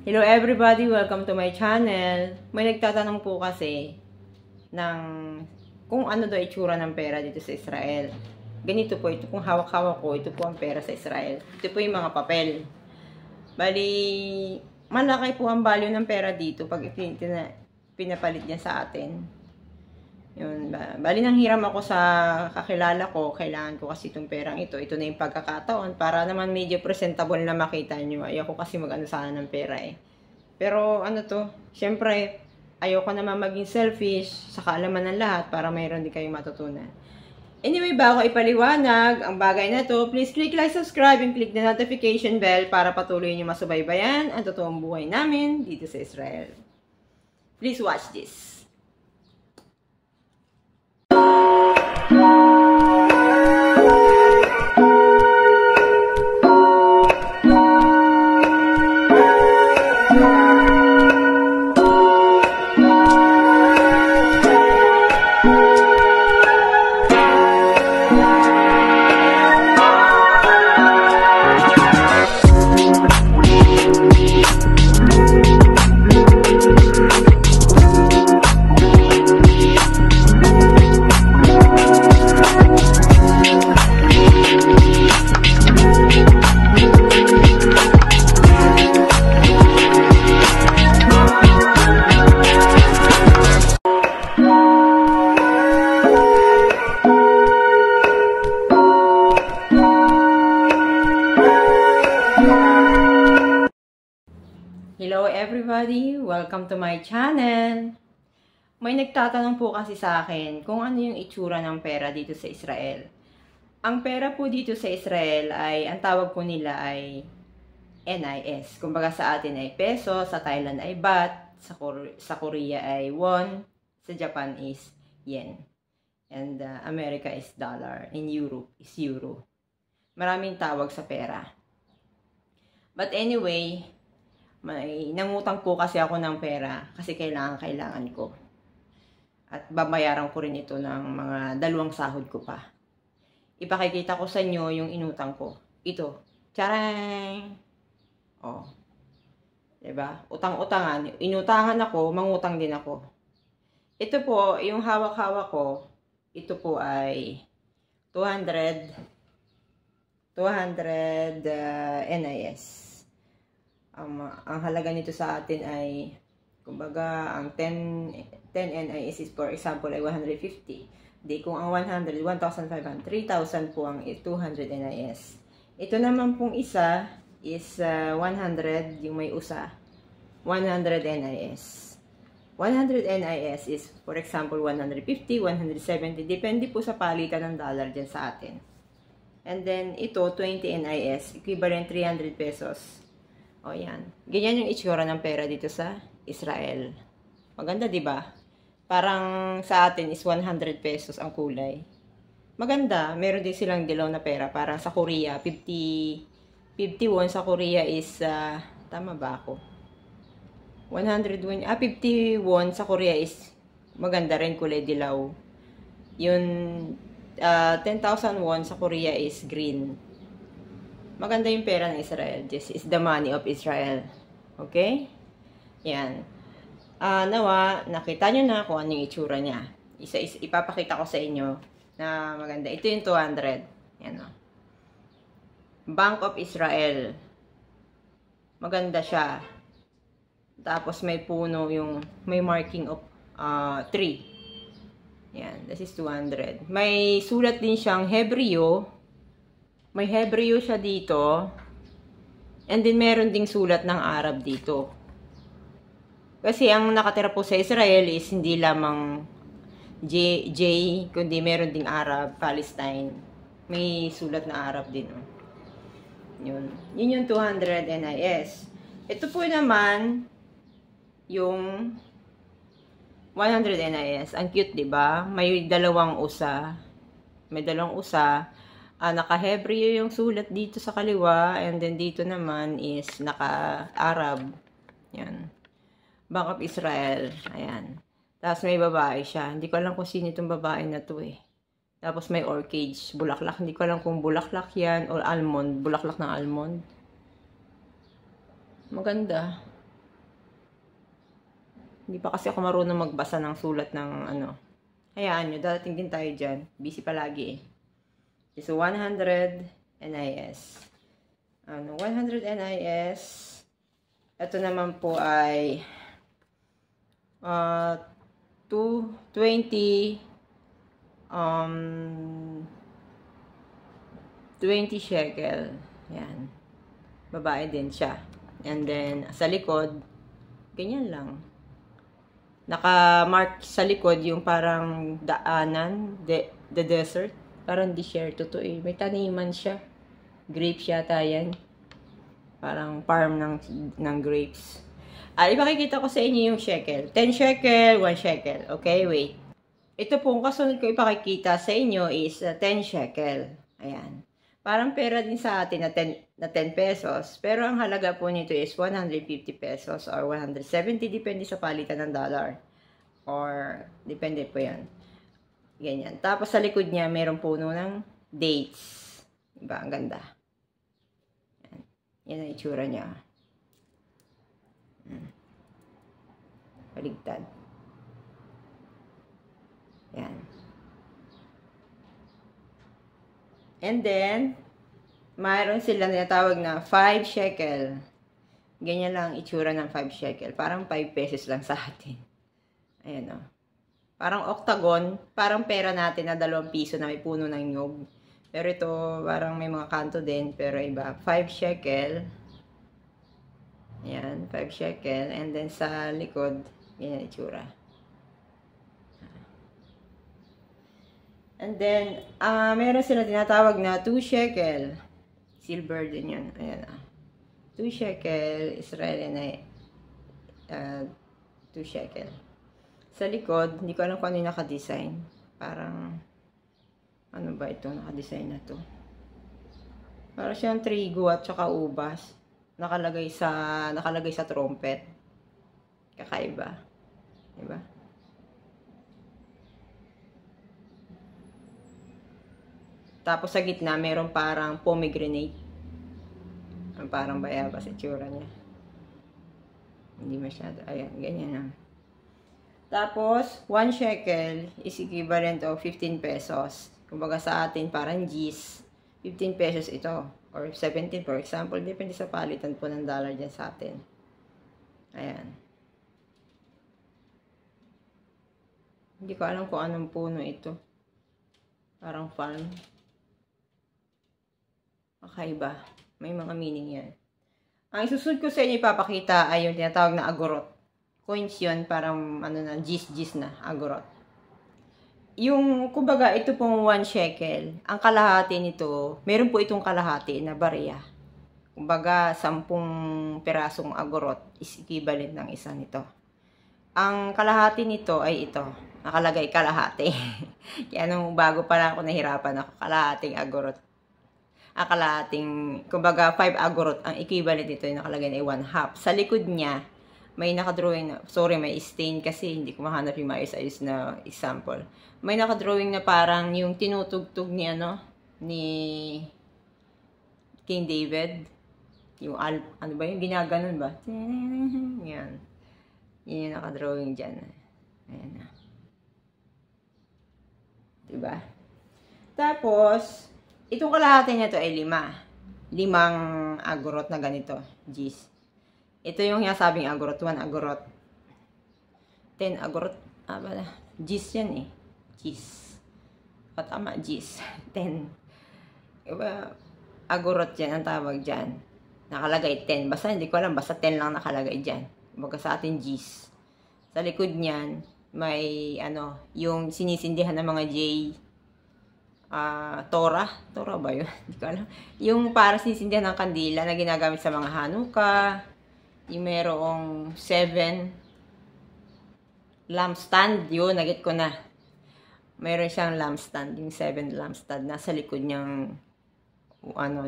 Hello everybody! Welcome to my channel. May nagtatanong po kasi ng kung ano daw itsura ng pera dito sa Israel. Ganito po, ito kung hawak-hawak ko, ito po ang pera sa Israel. Ito po yung mga papel. Bali, malaki po ang value ng pera dito pag pinapalit niya sa atin. Yun, bali nang hiram ako sa kakilala ko, kailangan ko kasi itong perang ito. Ito na yung pagkakataon para naman medyo presentable na makita nyo. Ayoko kasi mag-ano sana ng pera eh. Pero ano to, syempre, ayoko naman maging selfish sa kaalaman ng lahat para mayroon din kayong matutunan. Anyway, bago ipaliwanag ang bagay na to, please click like, subscribe, and click the notification bell para patuloy nyo masubaybayan ang totoong buhay namin dito sa Israel. Please watch this. Hello everybody! Welcome to my channel! May nagtatanong po kasi sa akin kung ano yung itsura ng pera dito sa Israel. Ang pera po dito sa Israel ay, ang tawag po nila ay NIS. Kumbaga sa atin ay peso, sa Thailand ay baht, sa Korea ay won, sa Japan is yen. And America is dollar, and Europe is euro. Maraming tawag sa pera. But anyway, may nangutang po kasi ako ng pera kasi kailangan ko. At babayaran ko rin ito ng mga 2 sahod ko pa. Ipakikita ko sa inyo yung inutang ko. Ito. Tcharam! Oh. Diba? Utang-utangan. Inutangan ako, mangutang din ako. Ito po, yung hawak-hawak ko, ito po ay 200 NIS. Ang halaga nito sa atin ay, kumbaga, ang 10 NIS is, for example, ay 150. Di kung ang 100, 1,500, 3,000 po ang 200 NIS. Ito naman pong isa is 100, yung may usa, 100 NIS. 100 NIS is, for example, 150, 170, depende po sa palitan ng dollar dyan sa atin. And then, ito, 20 NIS, equivalent 300 pesos. O yan. Ganyan yung itsura ng pera dito sa Israel. Maganda, di ba? Parang sa atin is 100 pesos ang kulay. Maganda. Meron din silang dilaw na pera. Parang sa Korea, 50 won sa Korea is, tama ba ako? 50 won sa Korea is maganda rin, kulay dilaw. Yung 10,000 won sa Korea is green. Maganda yung pera ng Israel. This is the money of Israel. Okay? Yan. Nawa, nakita nyo na kung ano yung itsura niya. Ipapakita ko sa inyo na maganda. Ito yung 200. Yan o. Bank of Israel. Maganda siya. Tapos may puno yung, may marking of tree. Yan. This is 200. May sulat din siyang Hebreo. May Hebreo siya dito. And then, meron ding sulat ng Arab dito. Kasi ang nakatira po sa Israel is hindi lamang J, kundi meron ding Arab, Palestine. May sulat na Arab din. Oh. Yun. Yun yung 200 NIS. Ito po naman, yung 100 NIS. Ang cute, diba? May 2 usa. May 2 usa. Naka-Hebreo yung sulat dito sa kaliwa, and then dito naman is naka-Arab. Yan. Bank of Israel. Ayan. Tapos may babae siya. Hindi ko alam kung sino itong babae na to eh. Tapos may orchid, bulaklak. Hindi ko alam kung bulaklak yan or almond. Bulaklak ng almond. Maganda. Hindi pa kasi ako marunong magbasa ng sulat ng ano. Hayaan nyo, darating din tayo dyan. Busy palagi eh. So, 100 NIS. 100 NIS. Ito naman po ay 20 shekel. Yan. Babae din siya. And then, sa likod, ganyan lang. Naka-mark sa likod yung parang daanan, the desert. Parang di share. Totoo eh. May taniman siya. Grapes yata yan. Parang farm ng grapes. Ipakikita ko sa inyo yung shekel. 10 shekel, 1 shekel. Okay, wait. Ito pong kasunod ko ipakikita sa inyo is 10 shekel. Ayan. Parang pera din sa atin na 10 pesos. Pero ang halaga po nito is 150 pesos or 170. Depende sa palitan ng dollar. Or, depende po yan. Ganyan. Tapos sa likod niya, mayroong puno ng dates. Diba? Ang ganda. Yan. Yan ang itsura niya. Baligtad. Yan. And then, mayroon sila tinatawag na 5 shekel. Ganyan lang ang itsura ng 5 shekel. Parang 5 pesos lang sa atin. Ayan o. Parang octagon. Parang pera natin na 2 piso na may puno ng nyog. Pero ito, parang may mga kanto din. Pero iba. 5 shekel. Ayan. 5 shekel. And then sa likod, ganyan itsura. And then, meron sila tinatawag na 2 shekel. Silver din yan. Ayan. 2 shekel. Israeli na 2 shekel. Sa likod, hindi ko alam kung ano yung nakadesign. Parang, ano ba ito? Nakadesign na to. Parang siyang trigo at saka ubas. Nakalagay sa trumpet. Kakaiba. Diba? Tapos sa gitna, meron parang pomegranate. Parang bayabas itsura niya. Hindi masyado. Ayan, ganyan lang. Tapos, 1 shekel is equivalent of 15 pesos. Kumbaga sa atin, parang G's. 15 pesos ito. Or 17 for example. Depende sa palitan po ng dollar dyan sa atin. Ayan. Hindi ko alam kung anong puno ito. Parang farm. Kakaiba. May mga meaning yan. Ang isusunod ko sa inyo ipapakita ay yung tinatawag na agorot. Coins yun, parang ano na, gis na, agorot. Yung, kumbaga, ito pong 1 shekel, ang kalahati nito, meron po itong kalahati na barya. Kumbaga, 10 pirasong agorot is equivalent ng isa nito. Ang kalahati nito ay ito, nakalagay kalahati. Kaya nung bago pa lang ako nahirapan ako, kalahating agorot. Ang kalahating, kumbaga, 5 agorot, ang equivalent nito yung nakalagay na 1/2. Sa likod niya, may nakadrawing na, sorry, may stain kasi hindi ko mahanap yung maayos-ayos na example. May nakadrawing na parang yung tinutugtog ni ni King David. Yung ano ba yung ginaganon ba? Yan. Yan yung nakadrawing dyan. Ayan na. Diba? Tapos, itong kalahati niya to ay 5. 5 agorot na ganito. G's. Ito yung sinasabing agorot. 1 agorot. 10 agorot. Bala. G's yan eh. G's. Tama, G's. 10. Diba? Agorot yan ang tawag dyan. Nakalagay 10. Basta hindi ko alam. Basta 10 lang nakalagay dyan. Baga sa atin G's. Sa likod niyan, may yung sinisindihan ng mga J. Tora ba yun? Hindi ko alam. Yung para sinisindihan ng kandila na ginagamit sa mga Hanukkah. Yung merong 7 lampstand. Yun, nagit ko na. Meron siyang lampstand. Yung 7 lampstand. Nasa likod niyang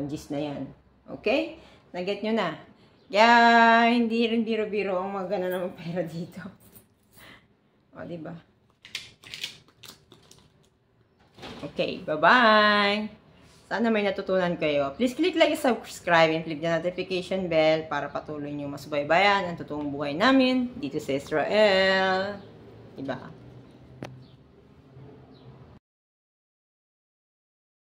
gis na yan. Okay? Nagit nyo na. Kaya, hindi rin biro-biro ang magana ng pera dito. O, diba? Okay, bye-bye! Sana may natutunan kayo. Please click like, subscribe, and click the notification bell para patuloy nyo masubaybayan ang totoong buhay namin dito sa Israel. Diba?